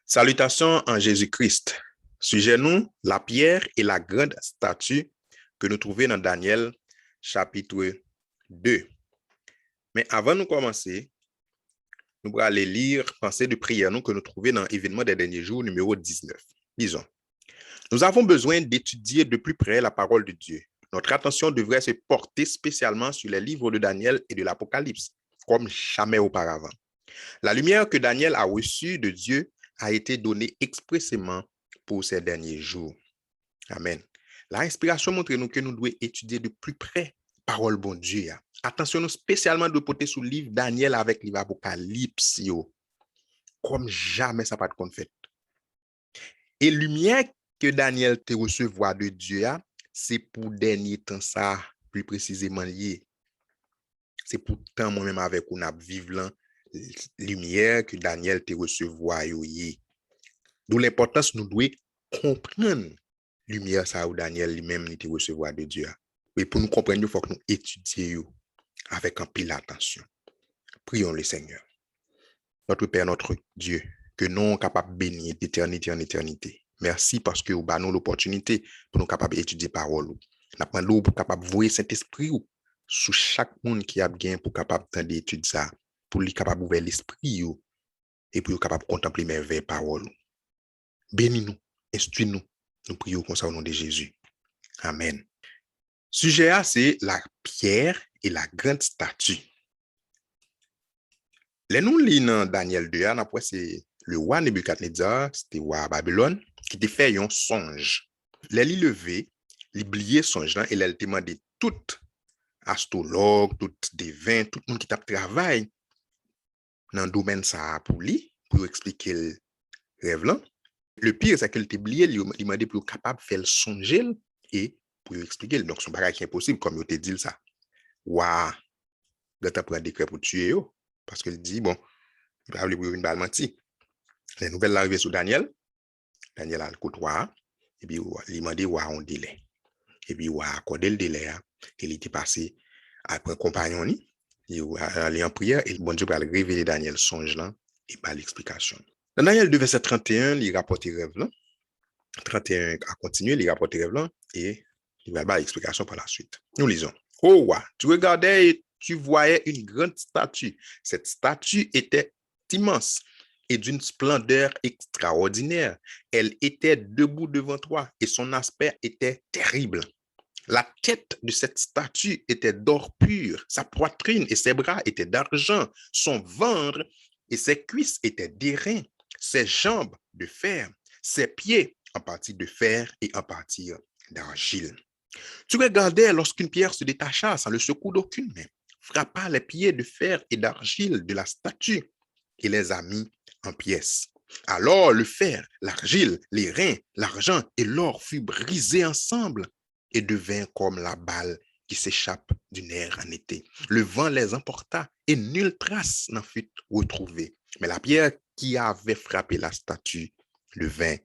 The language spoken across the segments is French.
Salutations en Jésus-Christ. Sujet nous, la pierre et la grande statue que nous trouvons dans Daniel chapitre 2. Mais avant de commencer, nous allons aller lire pensée de prière nous que nous trouvons dans l'événement des derniers jours numéro 19. Disons, nous avons besoin d'étudier de plus près la parole de Dieu. Notre attention devrait se porter spécialement sur les livres de Daniel et de l'Apocalypse, comme jamais auparavant. La lumière que Daniel a reçue de Dieu a été donnée expressément pour ces derniers jours. Amen. La inspiration montre nous que nous devons étudier de plus près la parole bon Dieu. Attention nous spécialement de porter sur le livre Daniel avec le livre Apocalypse. Comme jamais ça pas de fait. Et lumière que Daniel te recevoir de Dieu, c'est pour dernier temps ça, plus précisément lié. C'est pour temps moi-même avec on a vivre là lumière que Daniel te recevoir. D'où l'importance nous devons comprendre lumière ça où Daniel lui-même te recevoir de Dieu. Mais pour nous comprendre, il faut que nous étudions avec un pile attention. Prions le Seigneur. Notre Père, notre Dieu, que nous sommes capables de bénir d'éternité en éternité. Merci parce que vous avez nous l'opportunité pour nous capables d'étudier la parole. Nous avons pour capable de voir Saint-Esprit sur chaque monde qui a bien pour capable d'étudier ça, pour lui capable d'ouvrir l'esprit et pour capable de contempler mes vraies paroles. Bénis-nous, instruis-nous. Nous prions comme ça au nom de Jésus. Amen. Sujet A, c'est la pierre et la grande statue. Les nous lisons dans Daniel 2, après c'est le roi Nebuchadnezzar, c'était roi Babylone, qui te fait un songe. Les levé, les oublié songe là et elle demandé tout astrologue, tout devin, tout le monde qui t'a travail dans le domaine ça pour lui, pour expliquer le rêve là. Le pire, c'est qu'elle t'a oublié, il m'a demandé pour être capable de faire le songer et pour expliquer. Donc, son bagage qui est impossible, comme il te dit ça. Waouh! Là, tu as pris un décret pour tuer, parce qu'il dit, bon, il va aller pour une balle menti. Les nouvelles arrivées sur Daniel. Daniel a le côtoie, et puis il m'a dit, waouh, on délai. Et puis, waouh, accordé le délai, il était passé après un compagnon, il allé en prière, et le bon Dieu va révéler Daniel songe là, et pas l'explication. Dans Daniel 2, verset 31, il rapporte rêve là. 31 a continué, il rapporte rêve là, et il va avoir l'explication par la suite. Nous lisons. Oh, ouais, tu regardais et tu voyais une grande statue. Cette statue était immense et d'une splendeur extraordinaire. Elle était debout devant toi et son aspect était terrible. La tête de cette statue était d'or pur, sa poitrine et ses bras étaient d'argent, son ventre et ses cuisses étaient d'airain, ses jambes de fer, ses pieds en partie de fer et en partie d'argile. Tu regardais lorsqu'une pierre se détacha sans le secours d'aucune main, frappa les pieds de fer et d'argile de la statue et les a mis en pièces. Alors le fer, l'argile, les reins, l'argent et l'or furent brisés ensemble et devint comme la balle qui s'échappe du nerf en été. Le vent les emporta et nulle trace n'en fut retrouvée. Mais la pierre qui avait frappé la statue devint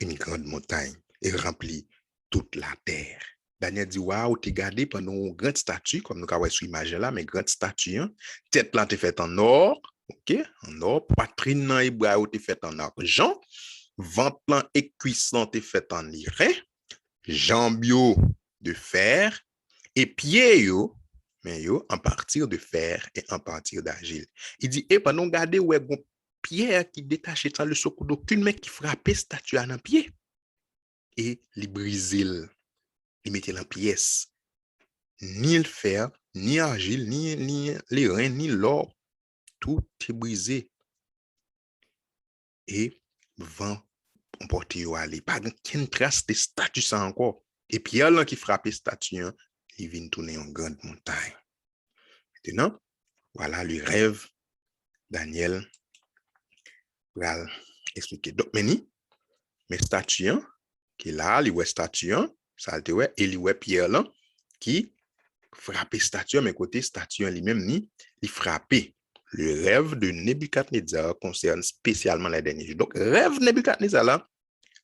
une grande montagne et remplit toute la terre. Daniel dit, waouh, tu gardé pendant une grande statue, comme nous avons sur l'image là, mais grande statue, tête là, tu faite en or, ok, en or, poitrine et bras, tu faite en argent, ventre là et cuisson, tu faite en irin, jambes de fer, et pieds mais en partir de fer et en partir d'argile. Il dit, et pendant garder où est pierre qui détachait sans le secours d'aucune main qui frappait statue à un pied, et les brisait. Il mettait en pièces. Ni le fer, ni l'argile, ni les reins, ni l'or. Tout est brisé. Et vent emporté au aller. Pas qu'une trace de statue ça encore. Et pierre là qui frappait statue, il vient tourner en grande montagne. Maintenant, voilà le rêve Daniel va expliquer. Donc, mais statue qui est là, il voit statue, ça te ouais, et il voit pierre là qui frappait statue, mais côté statue lui-même, il frappait. Le rêve de Nebuchadnezzar concerne spécialement les derniers jours. Donc, rêve Nebuchadnezzar là,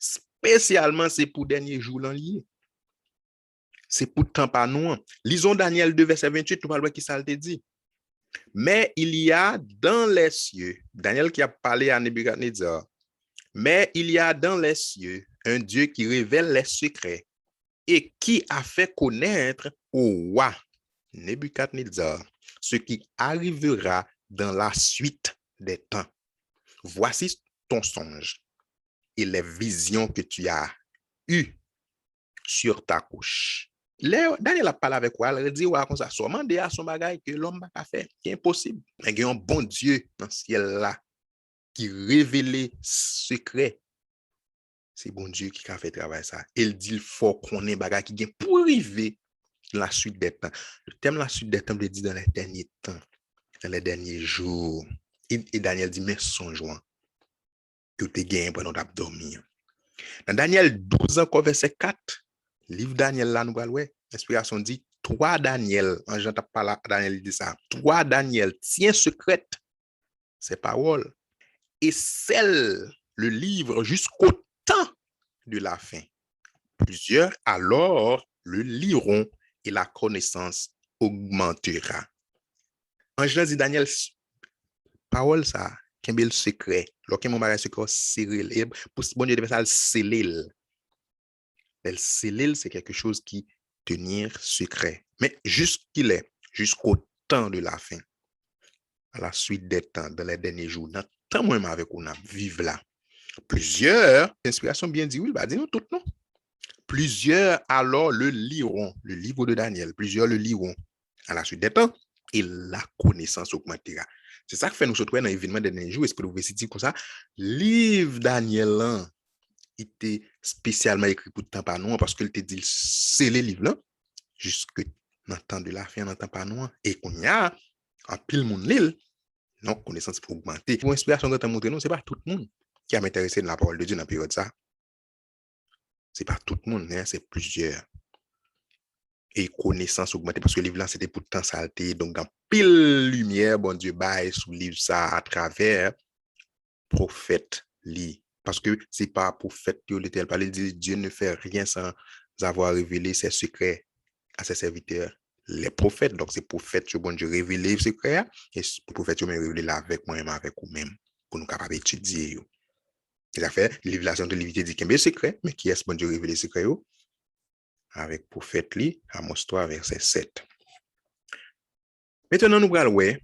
spécialement, c'est pour derniers jours là lié. C'est pour temps pas nous. Lisons Daniel 2, verset 28, tu vas voir qui ça te dit. Mais il y a dans les cieux, Daniel qui a parlé à Nebuchadnezzar, Mais il y a dans les cieux un Dieu qui révèle les secrets et qui a fait connaître au roi Nebuchadnezzar ce qui arrivera dans la suite des temps. Voici ton songe et les visions que tu as eues sur ta couche. Daniel a parlé avec moi, il dit ouais, comme ça, seulement de son bagage que l'homme n'a pas fait, qui est impossible. Mais il y a un bon Dieu dans ce ciel là qui révèle secret. C'est bon Dieu qui a fait travail ça. Il dit il faut qu'on ait bagage qui vient pour arriver dans la suite des temps. Le thème de la suite des temps, il dit dans les derniers temps, dans les derniers jours. Et Daniel dit mais songe-moi que tu gagné pendant que tu dormir. Dans Daniel 12, encore verset 4, livre Daniel là, nous allons voir, l'inspiration dit, toi Daniel, en j'entends pas là, Daniel dit ça, toi Daniel, tiens secrète ces paroles et scelle le livre jusqu'au temps de la fin. Plusieurs alors le liront et la connaissance augmentera. En général, dit Daniel, parole ça, qu'un bel secret, lorsqu'il m'a secret, serré, pour bon Dieu, ça, scellé. Le scellé, c'est quelque chose qui tenir secret. Mais jusqu'il est, jusqu'au temps de la fin, à la suite des temps, dans les derniers jours, dans tant même avec on a vivre là. Plusieurs, inspiration bien dit, oui, bah dis-nous tout, non? Plusieurs alors le liront, le livre de Daniel, plusieurs le liront à la suite des temps et la connaissance augmentera. C'est ça que fait nous se trouver dans l'événement des derniers jours, est-ce que vous pouvez dire comme ça, livre Daniel, hein, il était spécialement écrit pour le temps par nous parce qu'il te dit c'est les livres là jusque dans le temps de la fin, dans le temps par nous et qu'on y a en pile monde l'île, donc connaissance pour augmenter. Pour inspiration que tu as montré nous, c'est pas tout le monde qui a m'intéressé dans la parole de Dieu dans la période ça. C'est pas tout le monde, hein, c'est plusieurs. Et connaissance augmentée parce que le livre là c'était pour le temps salté, donc en pile lumière, bon Dieu baille sous le livre ça à travers prophète lit. Parce que c'est pas prophète que l'Éternel parle, il dit Dieu ne fait rien sans avoir révélé ses secrets à ses serviteurs, les prophètes. Donc, c'est prophète que bon Dieu révèle les secrets et les prophètes même révèle avec moi-même, avec vous-même, pour nous capables d'étudier. Il a fait l'élévation de l'évité dit qu'il y a des secrets, mais qui est-ce bon Dieu révèle les secrets? Avec prophète li, Amos 3, verset 7. Maintenant, nous allons voir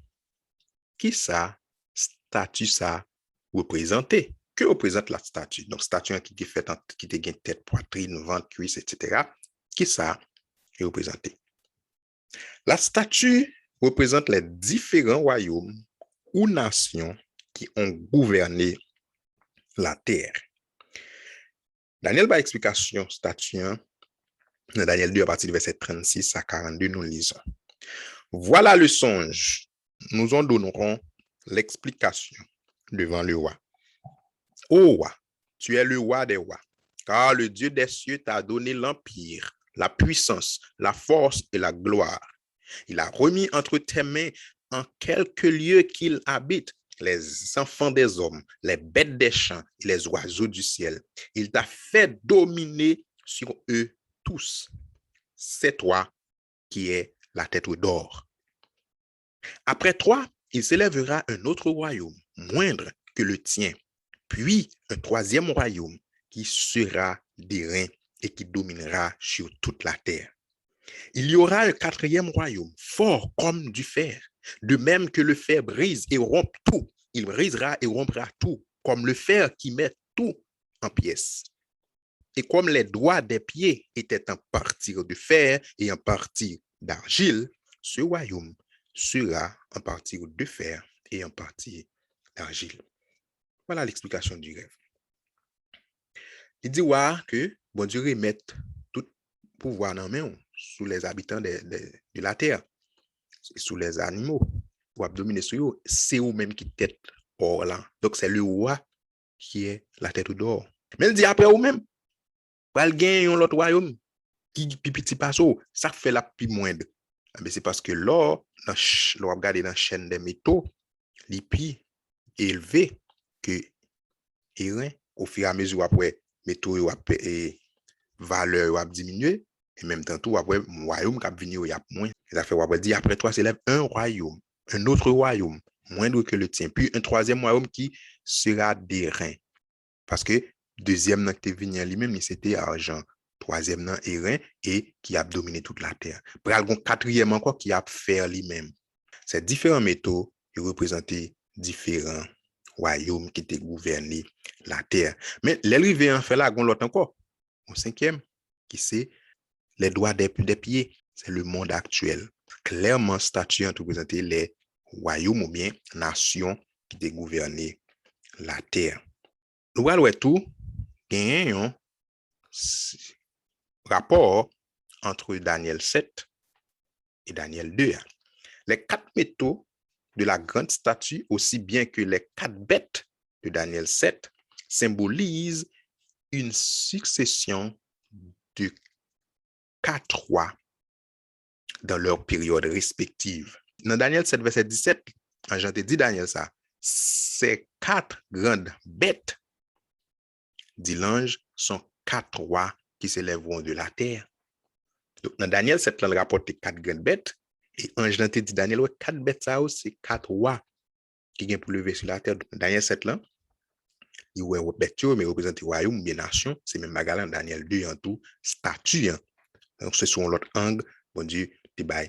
qui ça, statut ça, représenté. Que représente la statue? Donc, statue qui est faite, qui a une tête, poitrine, ventre, cuisse, etc. Qui ça est représenté? La statue représente les différents royaumes ou nations qui ont gouverné la terre. Daniel va explication statue dans Daniel 2 à partir du verset 36 à 42, nous lisons. Voilà le songe. Nous en donnerons l'explication devant le roi. Ô roi, tu es le roi des rois, car le Dieu des cieux t'a donné l'empire, la puissance, la force et la gloire. Il a remis entre tes mains en quelques lieux qu'il habite les enfants des hommes, les bêtes des champs et les oiseaux du ciel. Il t'a fait dominer sur eux tous. C'est toi qui es la tête d'or. Après toi, il s'élèvera un autre royaume, moindre que le tien, puis un troisième royaume qui sera d'airain et qui dominera sur toute la terre. Il y aura un quatrième royaume, fort comme du fer, de même que le fer brise et rompt tout. Il brisera et rompra tout, comme le fer qui met tout en pièces. Et comme les doigts des pieds étaient en partie de fer et en partie d'argile, ce royaume sera en partie de fer et en partie d'argile. Voilà l'explication du rêve. Il dit que bon Dieu remet tout pouvoir dans main sous les habitants de la terre, sous les animaux, pour dominer sur eux. C'est eux-mêmes qui tête or là. Donc c'est le roi qui est la tête d'or. Mais il dit après eux-mêmes, il gagne un autre royaume qui petit passe, ça fait la plus moindre. Mais c'est parce que l'or, l'on regarde dans la chaîne des métaux, les plus élevé que Iran, au fur et à mesure après métaux et valeur a diminué, et même temps tout après royaume qui a venu il y a moins. Ça fait on dire après toi s'élève un royaume, un autre royaume moindre que le tien, puis un troisième royaume qui sera d'airain. Parce que deuxième nan qui venu lui-même, c'était argent. Troisième nan Erin et qui a dominé toute la terre. Pral gon quatrième encore qui a fait lui-même. Ces différents métaux, ils représentaient différents royaumes qui étaient gouvernés la terre. Mais l'arrivée en fait là, gon l'autre encore. Au cinquième, qui c'est les droits des pieds. C'est le monde actuel. Clairement, statut représenter les royaumes ou bien nations qui étaient gouvernées la terre. Nous allons tout gagner un rapport entre Daniel 7 et Daniel 2. Les 4 métaux de la grande statue, aussi bien que les 4 bêtes de Daniel 7, symbolisent une succession de 4 rois dans leur période respective. Dans Daniel 7, verset 17, j'en ai dit Daniel ça, ces 4 grandes bêtes, dit l'ange, sont 4 rois qui s'élèveront de la terre. Donc, dans Daniel 7, là, on rapporte 4 grandes bêtes, et ange dans dit Daniel, 4 bêtes, ça c'est 4 rois qui viennent pour lever sur la terre. Dans Daniel 7, là, il y a bêtes, mais représente le royaume, bien nation, c'est même bagarre dans Daniel 2, en tout, statue. Hein. Donc, c'est sur l'autre angle, bon Dieu, des bails.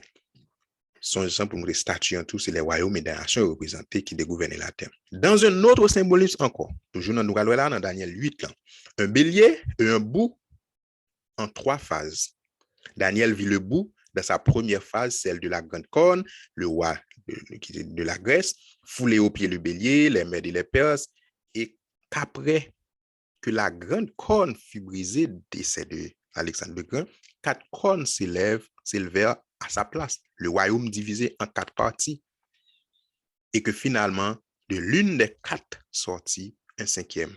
Son exemple pour nous, les statues en tout, c'est les royaumes et les nations représentés qui dégouvernent la terre. Dans un autre symbolisme encore, toujours dans nous là, dans Daniel 8, là, un bélier et un bouc en 3 phases. Daniel vit le bouc dans sa première phase, celle de la grande corne, le roi de la Grèce, foulé aux pieds le bélier, les Mèdes et les Perses, et qu'après que la grande corne fut brisée, décès de Alexandre le Grand, 4 cornes s'élevèrent à sa place, le royaume divisé en 4 parties, et que finalement, de l'une des 4 sortit un 5e,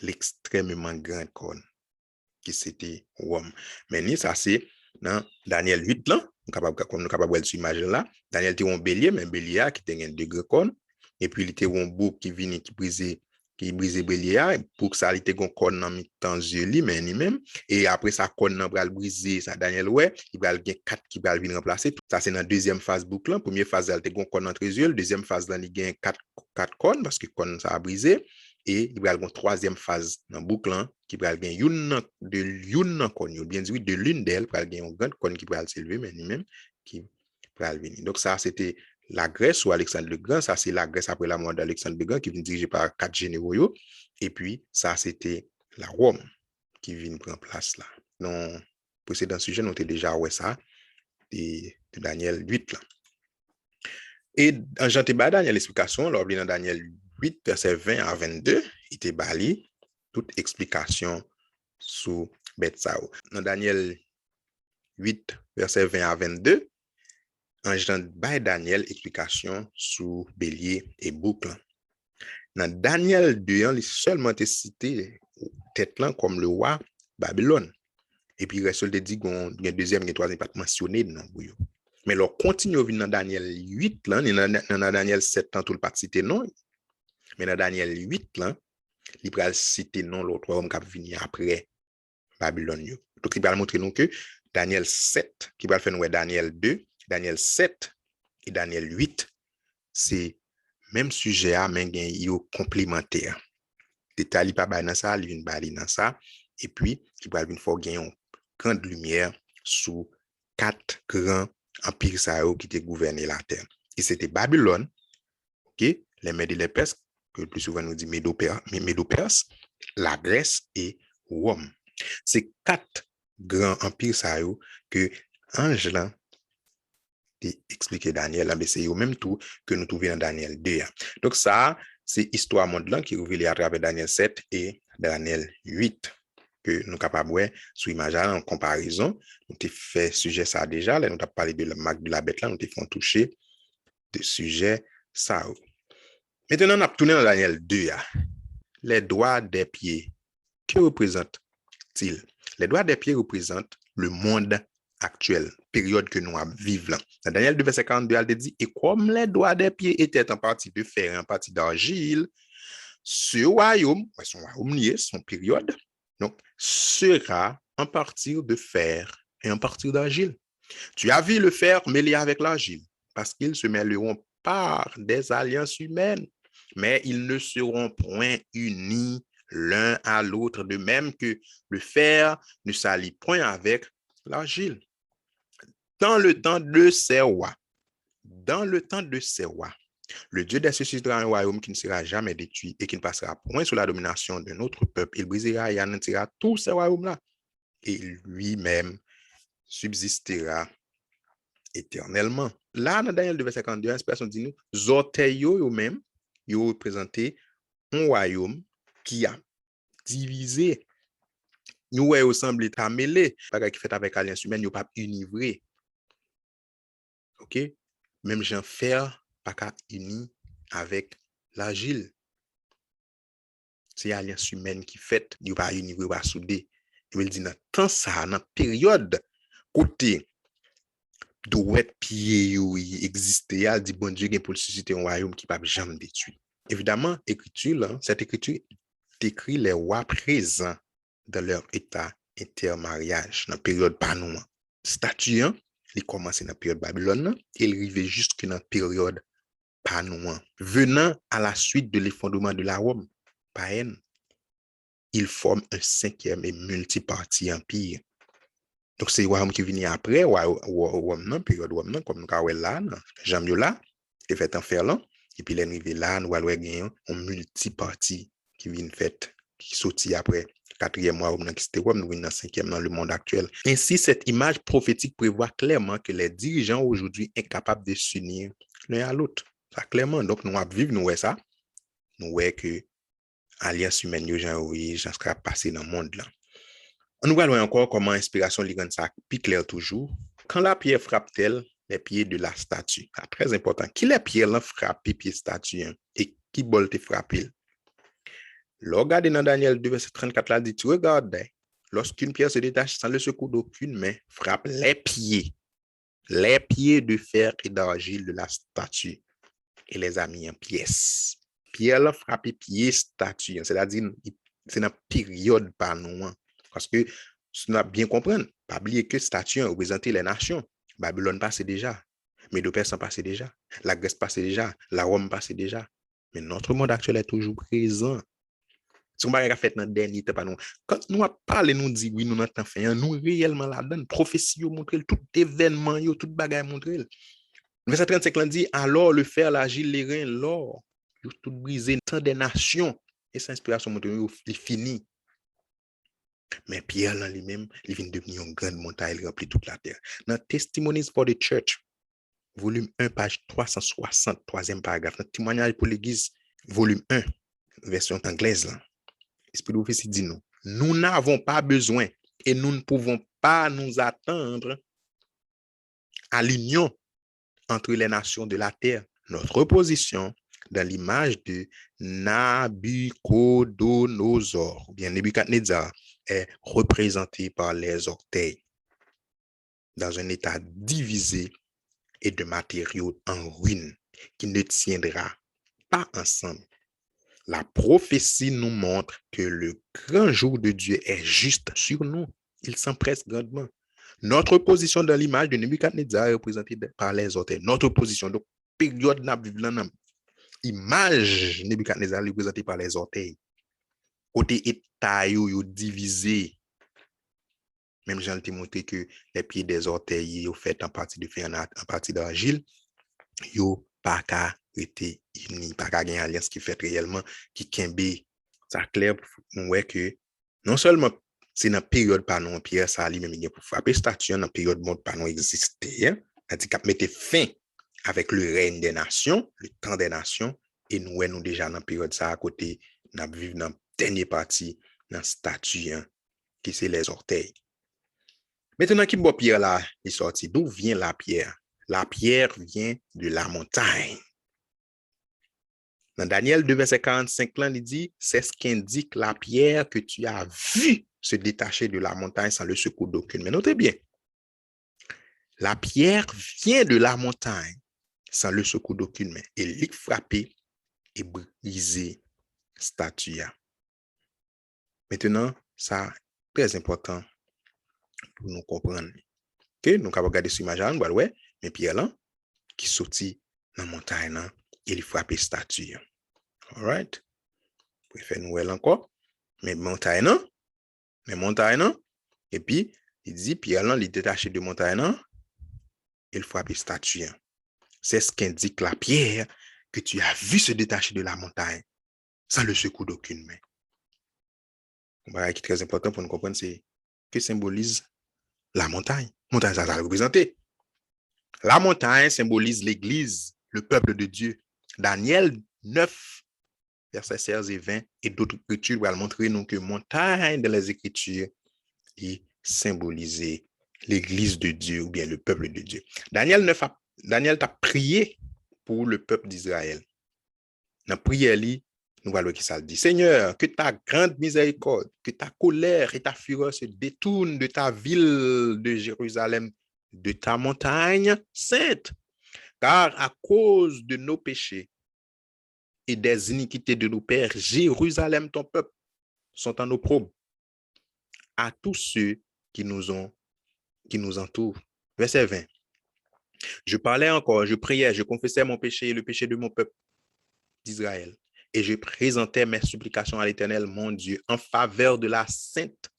l'extrêmement grande corne, qui c'était Rome. Mais ça c'est dans Daniel 8, là, comme nous capable de s'imaginer là, Daniel était un bélier, mais un bélier qui était 2 grandes cornes, et puis il était un bouc qui venait, qui brisait bélier, pour que ça il était un corne dans mi-temps yeux mais lui-même, et après ça corne dans bral brisé, ça Daniel ouais, il va gagner 4 qui va venir remplacer. Ça c'est dans deuxième phase boucle là, première phase elle était un corne entre yeux, deuxième phase là il gagne 4 cornes parce que corne ça a brisé. Et il va y avoir une troisième phase dans le boucle qui va y avoir une conne, bien dit, de l'une d'elles, il va y avoir une grande conne qui va s'élever, mais lui-même qui va venir. Donc, ça, c'était la Grèce ou Alexandre le Grand. Ça, c'est la Grèce après la mort d'Alexandre le Grand qui vient dirigé par 4 généraux. Et puis, ça, c'était la Rome qui vient prendre place là. Dans le précédent sujet, on était déjà ouais ça, de Daniel 8 là. Et en janté Daniel l'explication, lors dans Daniel 8, verset 20 à 22, il était bali toute explication sur Betsao. Dans Daniel 8, verset 20 à 22, en janté Daniel explication sur bélier et boucle. Dans Daniel 2, il seulement cité tête là comme le roi Babylone. Et puis il reste dit qu'il y a deuxième et troisième pas mentionné dans le mais leur continue dans Daniel 8, là, dans Daniel 7, tout le pas cité non. Mais dans Daniel 8, là, il va citer non l'autre homme qui va venir après Babylone. Donc, il va montrer nous que Daniel 7, qui va faire nous Daniel 2, Daniel 7 et Daniel 8, c'est même sujet, mais il est complémentaire. Détail pas dans ça, il vient dans ça. Et puis, il va venir faire gagner une grande lumière sur 4 grands empires qui étaient gouvernés la terre. Et c'était Babylone, okay, les Mèdes et les Perses, que le plus souvent nous dit Médo-Perse, la Grèce et Rome. C'est 4 grands empires que Angelin expliqué Daniel, mais c'est au même tout que nous trouvons dans Daniel 2. Donc ça, c'est histoire monde qui est révélée à travers Daniel 7 et Daniel 8. Que nous sommes capables de sous image en comparaison. Nous avons fait sujet ça déjà. Là, nous avons parlé de la marque de la bête. Là, nous avons touché de sujet ça. Maintenant, on a tourné dans Daniel 2. Les doigts des pieds. Que représente-t-il? Les doigts des pieds représentent le monde actuel, période que nous vivons là. Dans Daniel 2, verset 42, elle dit, et comme les doigts des pieds étaient en partie de fer et en partie d'argile, ce royaume, son royaume lié, son période, donc, sera en partie de fer et en partie d'argile. Tu as vu le fer mêlé avec l'argile, parce qu'ils se mêleront par des alliances humaines, mais ils ne seront point unis l'un à l'autre, de même que le fer ne s'allie point avec l'argile. Dans le temps de ces rois, le Dieu des cieux suscitera un royaume qui ne sera jamais détruit et qui ne passera point sous la domination d'un autre peuple. Il brisera et anéantira tous ces royaumes-là. Et lui-même subsistera éternellement. Là, dans Daniel 2, verset 52, l'inspiration dit nous, orteils eux-mêmes, ils ont représenté un royaume qui a divisé. Nous, il semble être mêlé. Parce qui fait avec alliance humaine, ils pas univré. OK? Même Jean fer, pas qu'à uni avec l'argile. C'est l'alliance humaine qui fait, il pas univré, pas soudé. Il veut dire, dans temps ça, dans période, côté, douette pied exister, il dit, bon Dieu, pour susciter un royaume qui ne peut jamais détruire. Évidemment, cette écriture décrit les rois présents dans leur état intermariage, dans la période Panouan. Statut, il commence dans la période Babylone et il arrive jusque dans la période Panouan. Venant à la suite de l'effondrement de la Rome païenne, il forme un cinquième et multiparti empire. Donc, c'est le royaume qui vient après, la période Rome, comme nous avons là, Jamiola, qui fait en fer là, et puis l'arrivée là, nous avons un multiparti qui vient fait, qui sortit après. Quatrième mois, qui c'était Rome, nous venons cinquième dans le monde actuel. Ainsi, cette image prophétique prévoit clairement que les dirigeants aujourd'hui incapables de s'unir l'un à l'autre. Ça, clairement. Donc, nous vivons, nous voyons ça. Nous voyons que l'alliance humaine, j'en sera passé dans le monde là. On nous voit encore comment l'inspiration lui rend ça plus clair toujours. Quand la pierre frappe-t-elle les pieds de la statue? C'est très important. Qui les pierres frappe les pieds de la statue et qui bol te frappe? Regardez dans Daniel 2, verset 34, là, dit, tu regardes, lorsqu'une pierre se détache sans le secours d'aucune main, frappe les pieds de fer et d'argile de la statue et les a mis en pièces. Pierre frappe les pieds statue, c'est-à-dire, c'est une période par nous. Parce que, si nous bien comprendre, pas oublier que statue représentait les nations. Babylone passait déjà, Médo-Perse passait déjà, la Grèce passait déjà, la Rome passait déjà. Mais notre monde actuel est toujours présent. Si on va faire dans le dernier temps, quand nous parlons, nous disons oui, nous avons fait, nous réellement la donne, prophétie, montre tout événement, tout bagage montre. Verset 35 dit, alors le fer, l'argile, les reins, l'or, tout brisé, tant des nations, et cette inspiration montre, il finit. Mais Pierre, là, lui-même, il vient devenir une grande montagne, il remplit toute la terre. Dans Testimonies for the Church, volume 1, page 360, troisième paragraphe, dans Témoignage pour l'Église, volume 1, version anglaise, là. Esprit de prophétie dit nous. Nous n'avons pas besoin et nous ne pouvons pas nous attendre à l'union entre les nations de la terre. Notre position dans l'image de Nabucodonosor, ou bien Nebuchadnezzar, est représentée par les orteils dans un état divisé et de matériaux en ruine qui ne tiendra pas ensemble. La prophétie nous montre que le grand jour de Dieu est juste sur nous. Il s'empresse grandement. Notre position dans l'image de Nebuchadnezzar est représentée par les orteils. Notre position, donc, période image Nebuchadnezzar est représentée par les orteils. Côté état, divisé. Même Jean t'a montré que les pieds des orteils sont faits en partie de fer, en partie d'argile. Yo pas qu'à été unis, pas qu'à gagner alliance qui fait réellement, qui kembe. Ça clair pour ouais que non seulement c'est dans période pas non Pierre ça lui même pour frapper statue dans période monde pas non exister, c'est-à-dire qu'a mettre fin avec le règne des nations, le temps des nations et nous déjà dans période ça à côté n'a vivre dans dernière partie dans statue qui c'est les orteils. Maintenant qui boit pierre là, il sorti d'où vient la pierre? La pierre vient de la montagne. Dans Daniel 2, verset 45, là, il dit, c'est ce qu'indique la pierre que tu as vue se détacher de la montagne sans le secours d'aucune. Mais notez bien, la pierre vient de la montagne sans le secours d'aucune main. Et il frappé et brisé statue. Maintenant, ça très important pour nous comprendre. Okay? Donc, on va regarder cette image, ouais, mais pierre là, qui sortit dans la montagne, là, il frappe statue. All right? Vous pouvez faire nouvelle encore. Mais montagne, non? Mais montagne, non? Et puis, il dit, Pierre, là, il est détaché de montagne, non? Il frappe statue. C'est ce qu'indique la pierre que tu as vu se détacher de la montagne sans le secours d'aucune main. Ce qui est très important pour nous comprendre, c'est que symbolise la montagne. Montagne, ça va représenter. La montagne symbolise l'Église, le peuple de Dieu. Daniel 9, versets 16 et 20, et d'autres écritures vont montrer nous que montagne dans les Écritures est symbolisée l'Église de Dieu ou bien le peuple de Dieu. Daniel t'a prié pour le peuple d'Israël. Dans la prière, nous voyons qui ça dit. Seigneur, que ta grande miséricorde, que ta colère et ta fureur se détournent de ta ville de Jérusalem, de ta montagne sainte, car à cause de nos péchés et des iniquités de nos pères, Jérusalem, ton peuple, sont en opprobre à tous ceux qui nous entourent. Verset 20. Je parlais encore, je priais, je confessais mon péché et le péché de mon peuple d'Israël. Et je présentais mes supplications à l'Éternel, mon Dieu, en faveur de la sainte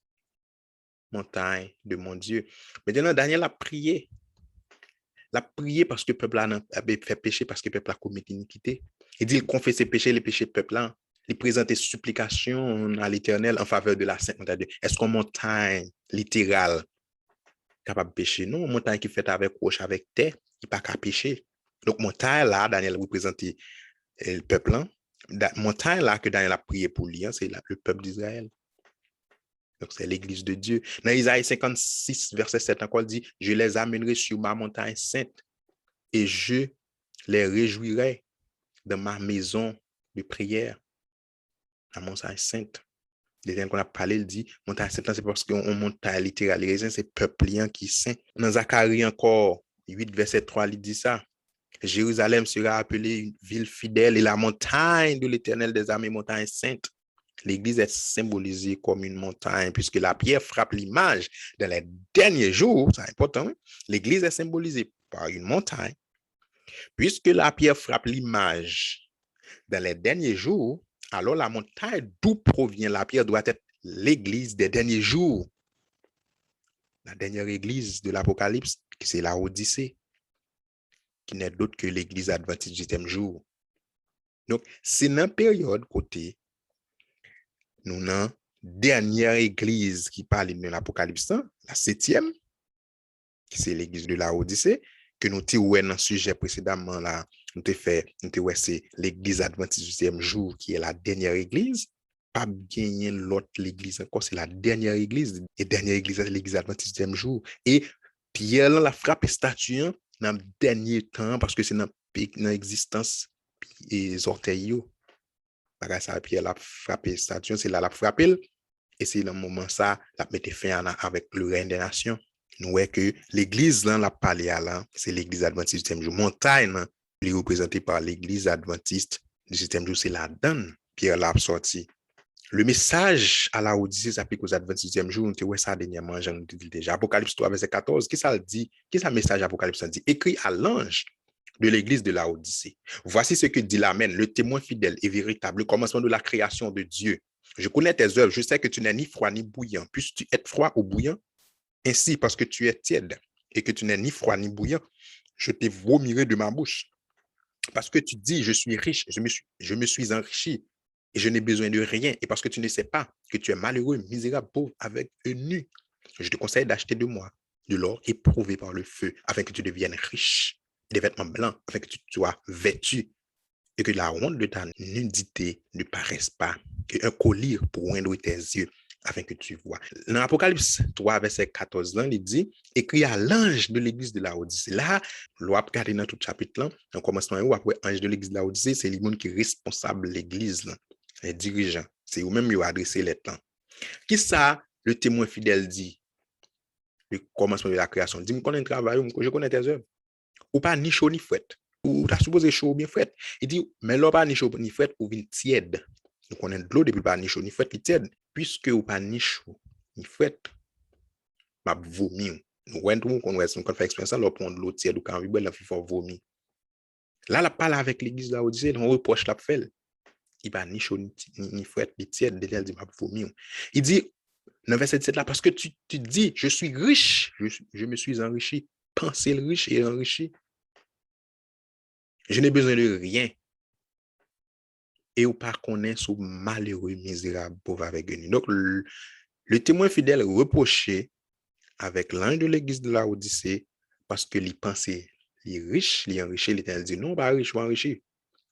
montagne de mon Dieu. Maintenant, Daniel a prié. Il a prié parce que le peuple a fait péché, parce que le peuple a commis l'iniquité. Il dit, il confesse ses péchés, les péchés du peuple là. Il présente des supplications à l'Éternel en faveur de la sainte montagne de Dieu. Est-ce qu'une montagne littérale capable de pécher? Non, une montagne qui fait avec roche, avec terre, qui n'est pas capable de pécher. Donc, montagne là, Daniel représente le peuple là. Montagne là que Daniel a prié pour lui, c'est le peuple d'Israël. Donc, c'est l'Église de Dieu. Dans Isaïe 56, verset 7, encore, il dit, je les amènerai sur ma montagne sainte et je les réjouirai dans ma maison de prière. La montagne sainte. Les gens qu'on a parlé, il dit, montagne sainte, c'est parce qu'on monte à littéral. Les raisins, c'est peuple qui est saint. Dans Zacharie encore, 8, verset 3, il dit ça. Jérusalem sera appelée une ville fidèle et la montagne de l'Éternel des armées, montagne sainte. L'Église est symbolisée comme une montagne puisque la pierre frappe l'image. Dans les derniers jours, c'est important, l'Église est symbolisée par une montagne. Puisque la pierre frappe l'image dans les derniers jours, alors la montagne d'où provient la pierre doit être l'Église des derniers jours. La dernière Église de l'Apocalypse, c'est la Odyssée, qui n'est d'autre que l'Église adventiste du 7e jour. Donc, c'est dans la période côté nous avons dernière église qui parle de l'Apocalypse, la 7e, qui c'est l'église de la Odyssée, que nous avons dans le sujet précédemment, là, nous avons c'est l'église adventiste du 7e jour, qui est la dernière église. Pas gagner l'autre l'église encore, c'est la dernière église. Et dernière église, c'est l'église adventiste du 7e jour. Et Pierre la frappe statue dans le dernier temps, parce que c'est dans l'existence et orteils. Ça, Pierre l'a frappé statue, c'est là la frappé, et c'est le moment ça, la mette fin avec le règne des nations. Nous voyons que l'église là, la parlé là, c'est l'église adventiste du 7e jour. Montagne, est représentée par l'église adventiste du 7e jour, c'est la donne. Pierre l'a sorti. Le message à la Odyssée s'applique aux adventistes du 7e jour. Nous avons ça dernièrement, j'en ai dit déjà. Apocalypse 3, verset 14, qui ça dit? Qui ça message Apocalypse dit? Écrit à l'ange de l'église de la Odyssée. Voici ce que dit l'Amen, le témoin fidèle et véritable, le commencement de la création de Dieu. Je connais tes œuvres, je sais que tu n'es ni froid ni bouillant. Puisses-tu être froid ou bouillant? Ainsi, parce que tu es tiède et que tu n'es ni froid ni bouillant, je te vomirai de ma bouche. Parce que tu dis, je suis riche, je me suis enrichi et je n'ai besoin de rien. Et parce que tu ne sais pas que tu es malheureux, misérable, pauvre, avec un nu, je te conseille d'acheter de moi de l'or éprouvé par le feu, afin que tu deviennes riche, des vêtements blancs, afin que tu sois vêtu, et que la honte de ta nudité ne paraisse pas, qu'un collier pour oindre tes yeux, afin que tu vois. Dans l'Apocalypse 3, verset 14, là, il dit, écrit à l'ange de l'église de la Odyssée. Là, l'on regarder dans tout chapitre, là, en commencement, ou après, ange de l'église de la Odyssée, c'est les gens qui sont responsables de l'église, là, les dirigeants. C'est eux-mêmes qui ont adressé les temps. Qui ça, le témoin fidèle dit, le commencement de la création? Dis-moi qu'on a un travail, je connais tes œuvres. Ou pas ni chaud ni fret. Ou tu as supposé chaud ou bien fret. Il dit, mais là, pas ni chaud ni fret, ou bien tiède. Donc, on a de l'eau depuis pas ni chaud ni fret, puis tiède. Puisque ou pas ni chaud ni fret, m'a vomi. Nous, quand on fait expérience, là, on prend de l'eau tiède ou quand on vit, il faut vomir. Là, la parle avec l'église de la Odyssée, on reproche la fait. il pas ni chaud, ni frais, ni tiède, il dit, m'a vomi. Il dit, dans le verset 17 là, parce que tu dis, je suis riche, je me suis enrichi. Pensez le riche et enrichi. Je n'ai besoin de rien. Et ou pas connaître ce malheureux, misérable, pauvre avec nous. Donc, le témoin fidèle reproché avec l'un de l'église de la Odyssée parce que il pensait, il est riche, il est enrichi, l'Éternel dit, non, pas riche, pas enrichi.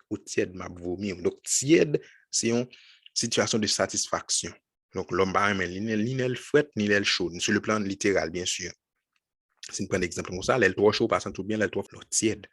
Ou tiède, m'a vomi. Donc, tiède, c'est une situation de satisfaction. Donc, l'homme n'a ni l'aile frette, ni l'aile chaude, sur le plan littéral, bien sûr. Si nous prenons l'exemple comme ça, l'aile trop chaud, pas tout bien, l'aile trop tiède.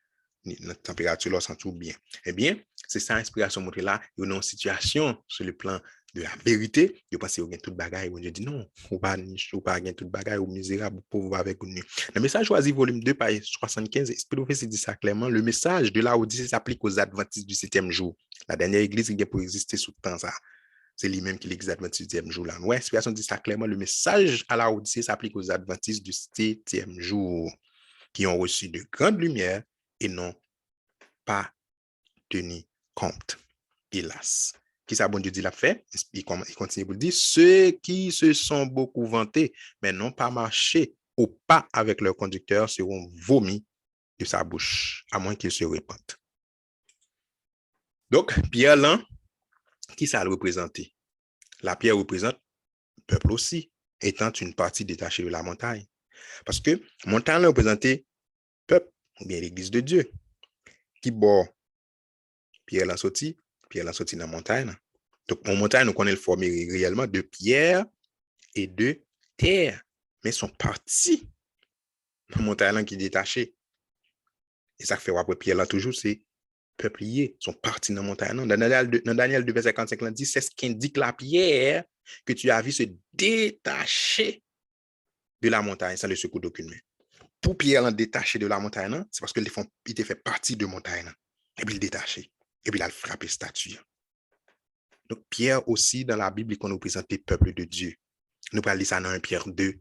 Notre température là sent tout bien. Eh bien, c'est ça l'inspiration montrée là. Il y a une situation sur le plan de la vérité. Vous pensez que vous avez toute bagaille. Bon Dieu dit non, ou pas gagner toute bagaille, ou misérable, ou pauvre avec nous. Le message choisi, volume 2, page 75, Esprit prophétie dit ça clairement. Le message de la Odyssée s'applique aux adventistes du 7e jour. La dernière église qui a pour exister sous le temps ça. C'est lui-même qui l'existe adventiste du 7e jour là. Ouais, l'inspiration dit ça clairement. Le message à la Odyssée s'applique aux adventistes du 7e jour qui ont reçu de grandes lumières et n'ont pas tenu compte. Hélas. Qui ça, bon Dieu dit l'a fait? Il continue pour dire, ceux qui se sont beaucoup vantés, mais n'ont pas marché au pas avec leur conducteur seront vomis de sa bouche, à moins qu'ils se repentent. Donc, Pierre là, qui ça le représente? La pierre représente le peuple aussi, étant une partie détachée de la montagne. Parce que montagne représentait peuple, ou bien l'église de Dieu, qui bord pierre l'a sorti dans la montagne. Donc, en montagne, nous connaissons le formé réellement de pierre et de terre. Mais sont partis dans la montagne qui est détachée. Et ça fait après pierre là toujours, c'est peuplier, sont partis dans la montagne. Dans Daniel 2, verset 55, il dit, c'est ce qu'indique la pierre que tu as vu se détacher de la montagne sans le secours d'aucune main. Pour Pierre détaché de la montagne, c'est parce qu'il était fait partie de la montagne. Et puis il détaché. Et puis il a frappé statue. Donc Pierre aussi, dans la Bible, qu'on nous présente le peuple de Dieu. Nous parlons de ça dans 1 Pierre 2,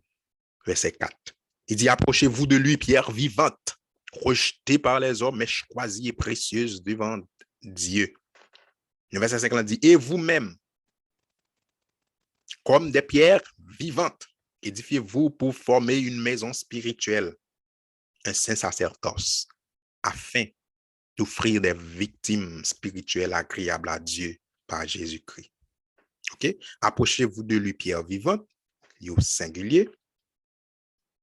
verset 4. Il dit, approchez-vous de lui, pierre vivante, rejetée par les hommes, mais choisie et précieuse devant Dieu. Le verset 50 dit, et vous-même, comme des pierres vivantes, édifiez-vous pour former une maison spirituelle, un saint sacerdoce, afin d'offrir des victimes spirituelles agréables à Dieu par Jésus-Christ. OK? Approchez-vous de lui, pierre vivante, au singulier,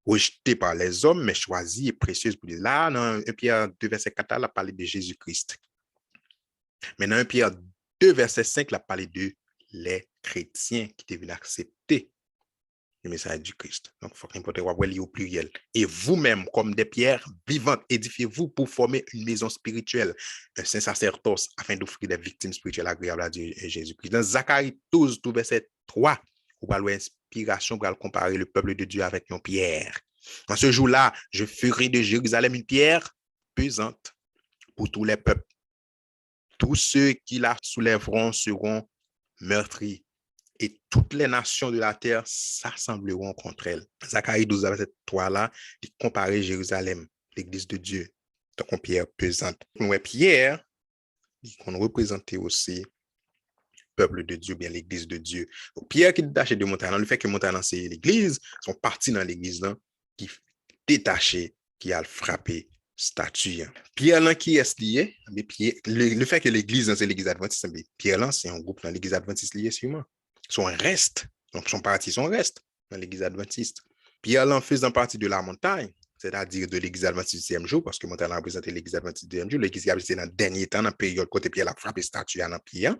rejetée par les hommes, mais choisie et précieuse pour lui. Là, dans 1 Pierre 2, verset 4, il a parlé de Jésus-Christ. Mais dans 1 Pierre 2, verset 5, il a parlé de les chrétiens qui devaient accepter le message du Christ. Donc, il faut qu'importer au pluriel. Et vous-même, comme des pierres vivantes, édifiez-vous pour former une maison spirituelle, un saint sacerdoce, afin d'offrir des victimes spirituelles agréables à Dieu et Jésus-Christ. Dans Zacharie 12, verset 3, on va l'inspiration pour comparer le peuple de Dieu avec une pierre. En ce jour-là, je ferai de Jérusalem une pierre pesante pour tous les peuples. Tous ceux qui la soulèveront seront meurtris. Et toutes les nations de la terre s'assembleront contre elle. Zacharie 12, verset 3 là, il comparait Jérusalem, l'église de Dieu, donc une pierre pesante. Pierre, qu'on représentait aussi le peuple de Dieu, bien l'église de Dieu. Donc, Pierre qui est détaché de montagne, le fait que montagne c'est l'église, sont partis dans l'église là, qui détaché, qui a frappé statue. Pierre là qui est lié, mais le fait que l'église c'est l'église adventiste, Pierre là c'est un groupe dans l'église adventiste lié sûrement. Son reste, donc son parti, son reste dans l'église adventiste. Pierre l'en faisant partie de la montagne, c'est-à-dire de l'église adventiste du 6e jour, parce que montagne a représenté l'église adventiste du 6e jour, l'église adventiste dans le dernier temps, dans la période côté Pierre a frappé statue dans Pierre.